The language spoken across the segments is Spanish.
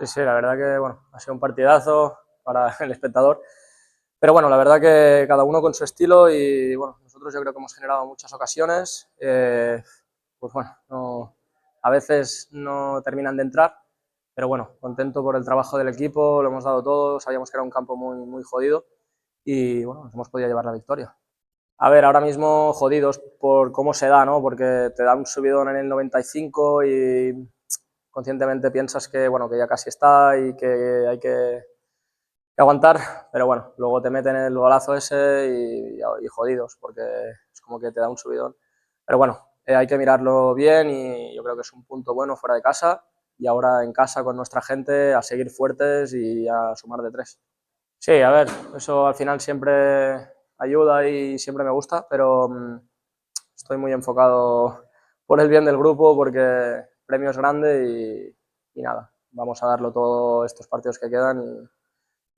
Sí, sí, la verdad que bueno, ha sido un partidazo para el espectador. Pero bueno, la verdad que cada uno con su estilo y bueno, nosotros yo creo que hemos generado muchas ocasiones. Pues bueno, a veces no terminan de entrar, pero bueno, contento por el trabajo del equipo, lo hemos dado todo, sabíamos que era un campo muy jodido y bueno, nos hemos podido llevar la victoria. A ver, ahora mismo jodidos por cómo se da, ¿no? Porque te da un subidón en el 95 y conscientemente piensas que, bueno, que ya casi está y que hay que aguantar, pero bueno, luego te meten el golazo ese y jodidos, porque es como que te da un subidón. Pero bueno, hay que mirarlo bien y yo creo que es un punto bueno fuera de casa y ahora en casa con nuestra gente a seguir fuertes y a sumar de tres. Sí, a ver, eso al final siempre ayuda y siempre me gusta, pero estoy muy enfocado por el bien del grupo porque el premio es grande y nada, vamos a darlo todo estos partidos que quedan y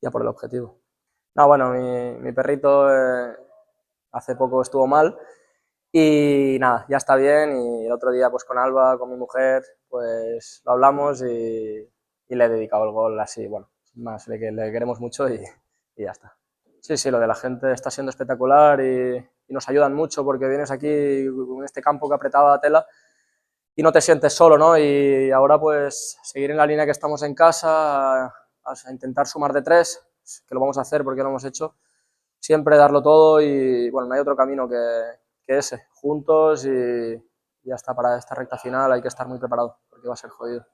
ya por el objetivo. No, bueno, mi perrito hace poco estuvo mal y nada, ya está bien y el otro día pues con Alba, con mi mujer, pues lo hablamos y le he dedicado el gol así, bueno, sin más, le queremos mucho y ya está. Sí, sí, lo de la gente está siendo espectacular y nos ayudan mucho porque vienes aquí con este campo que apretaba tela y no te sientes solo, ¿no? Y ahora pues seguir en la línea que estamos en casa, a intentar sumar de tres, que lo vamos a hacer porque lo hemos hecho, siempre darlo todo y bueno, no hay otro camino que ese, juntos y ya está, para esta recta final hay que estar muy preparado porque va a ser jodido.